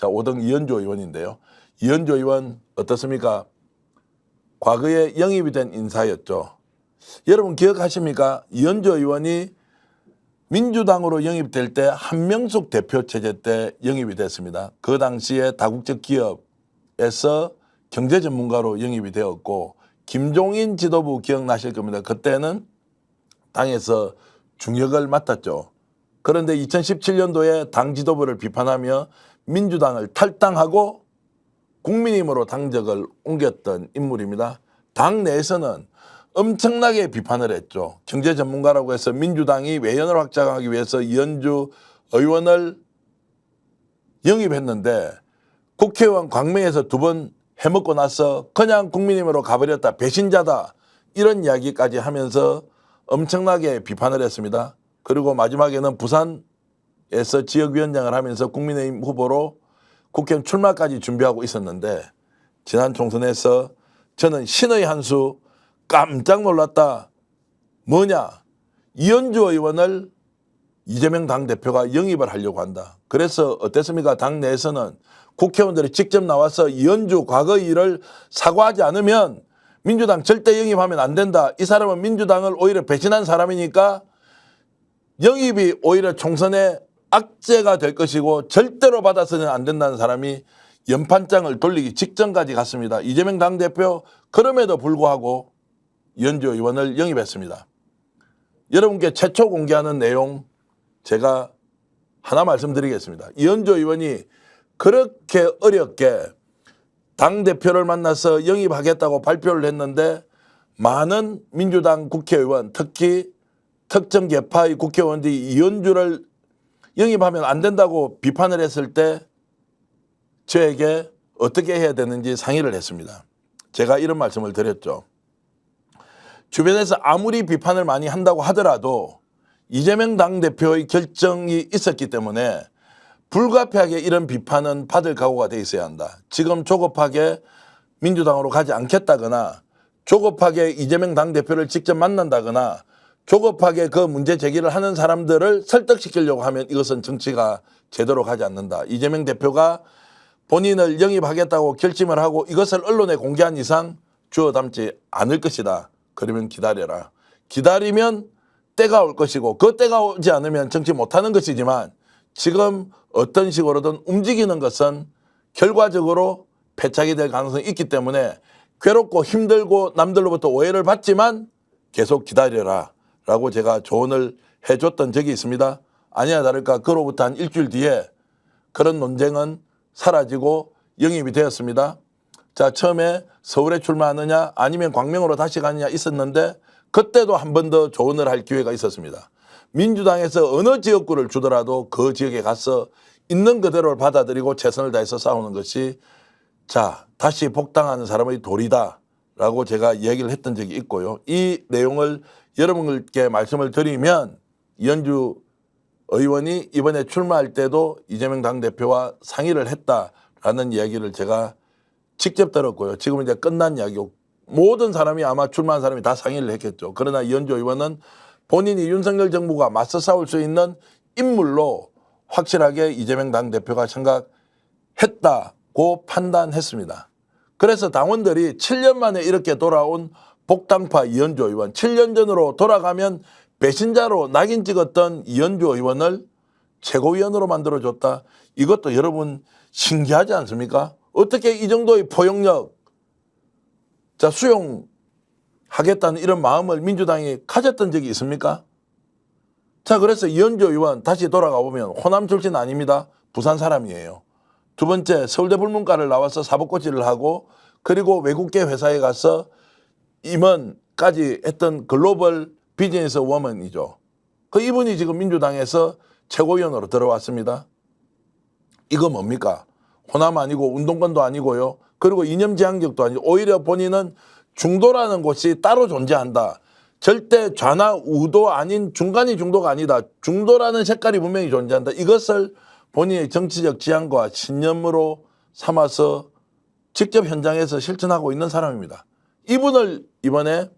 자, 5등 이현주 의원인데요. 이현주 의원 어떻습니까? 과거에 영입이 된 인사였죠. 여러분 기억하십니까? 이현주 의원이 민주당으로 영입될 때 한명숙 대표 체제 때 영입이 됐습니다. 그 당시에 다국적 기업에서 경제 전문가로 영입이 되었고 김종인 지도부 기억나실 겁니다. 그때는 당에서 중역을 맡았죠. 그런데 2017년도에 당 지도부를 비판하며 민주당을 탈당하고 국민의힘으로 당적을 옮겼던 인물입니다. 당 내에서는 엄청나게 비판을 했죠. 경제 전문가라고 해서 민주당이 외연을 확장하기 위해서 이현주 의원을 영입했는데 국회의원 광명에서 2번 해먹고 나서 그냥 국민의힘으로 가버렸다. 배신자다. 이런 이야기까지 하면서 엄청나게 비판을 했습니다. 그리고 마지막에는 부산에서 지역위원장을 하면서 국민의힘 후보로 국회의원 출마까지 준비하고 있었는데 지난 총선에서 저는 신의 한 수 깜짝 놀랐다. 뭐냐? 이현주 의원을 이재명 당대표가 영입을 하려고 한다. 그래서 어땠습니까? 당 내에서는 국회의원들이 직접 나와서 이현주 과거의 일을 사과하지 않으면 민주당 절대 영입하면 안 된다. 이 사람은 민주당을 오히려 배신한 사람이니까 영입이 오히려 총선에 악재가 될 것이고 절대로 받아서는 안 된다는 사람이 연판장을 돌리기 직전까지 갔습니다. 이재명 당대표 그럼에도 불구하고 이현주 의원을 영입했습니다. 여러분께 최초 공개하는 내용 제가 하나 말씀드리겠습니다. 이현주 의원이 그렇게 어렵게 당대표를 만나서 영입하겠다고 발표를 했는데 많은 민주당 국회의원 특히 특정 계파의 국회의원들이 이현주를 영입하면 안 된다고 비판을 했을 때 저에게 어떻게 해야 되는지 상의를 했습니다. 제가 이런 말씀을 드렸죠. 주변에서 아무리 비판을 많이 한다고 하더라도 이재명 당대표의 결정이 있었기 때문에 불가피하게 이런 비판은 받을 각오가 돼 있어야 한다. 지금 조급하게 민주당으로 가지 않겠다거나 조급하게 이재명 당대표를 직접 만난다거나 조급하게 그 문제 제기를 하는 사람들을 설득시키려고 하면 이것은 정치가 제대로 가지 않는다. 이재명 대표가 본인을 영입하겠다고 결심을 하고 이것을 언론에 공개한 이상 주워 담지 않을 것이다. 그러면 기다려라. 기다리면 때가 올 것이고 그 때가 오지 않으면 정치 못하는 것이지만 지금 어떤 식으로든 움직이는 것은 결과적으로 패착이 될 가능성이 있기 때문에 괴롭고 힘들고 남들로부터 오해를 받지만 계속 기다려라 라고 제가 조언을 해줬던 적이 있습니다. 아니나 다를까 그로부터 한 일주일 뒤에 그런 논쟁은 사라지고 영입이 되었습니다. 자, 처음에 서울에 출마하느냐 아니면 광명으로 다시 가느냐 있었는데 그때도 한 번 더 조언을 할 기회가 있었습니다. 민주당에서 어느 지역구를 주더라도 그 지역에 가서 있는 그대로를 받아들이고 최선을 다해서 싸우는 것이 자, 다시 복당하는 사람의 도리다 라고 제가 얘기를 했던 적이 있고요. 이 내용을 여러분께 말씀을 드리면 이현주 의원이 이번에 출마할 때도 이재명 당대표와 상의를 했다라는 이야기를 제가 직접 들었고요. 지금 이제 끝난 이야기고 모든 사람이 아마 출마한 사람이 다 상의를 했겠죠. 그러나 이현주 의원은 본인이 윤석열 정부가 맞서 싸울 수 있는 인물로 확실하게 이재명 당대표가 생각했다고 판단했습니다. 그래서 당원들이 7년 만에 이렇게 돌아온 복당파 이현주 의원, 7년 전으로 돌아가면 배신자로 낙인 찍었던 이현주 의원을 최고위원으로 만들어줬다. 이것도 여러분 신기하지 않습니까? 어떻게 이 정도의 포용력 자 수용하겠다는 이런 마음을 민주당이 가졌던 적이 있습니까? 자, 그래서 이현주 의원 다시 돌아가 보면 호남 출신 아닙니다. 부산 사람이에요. 두 번째 서울대 불문과를 나와서 사법고시를 하고 그리고 외국계 회사에 가서 임원까지 했던 글로벌 비즈니스 워먼이죠. 그 이분이 지금 민주당에서 최고위원으로 들어왔습니다. 이거 뭡니까? 호남 아니고 운동권도 아니고요. 그리고 이념지향적도 아니고 오히려 본인은 중도라는 곳이 따로 존재한다. 절대 좌나 우도 아닌 중간이 중도가 아니다. 중도라는 색깔이 분명히 존재한다. 이것을 본인의 정치적 지향과 신념으로 삼아서 직접 현장에서 실천하고 있는 사람입니다. 이분을 이번에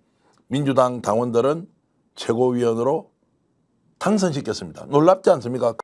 민주당 당원들은 최고위원으로 당선시켰습니다. 놀랍지 않습니까?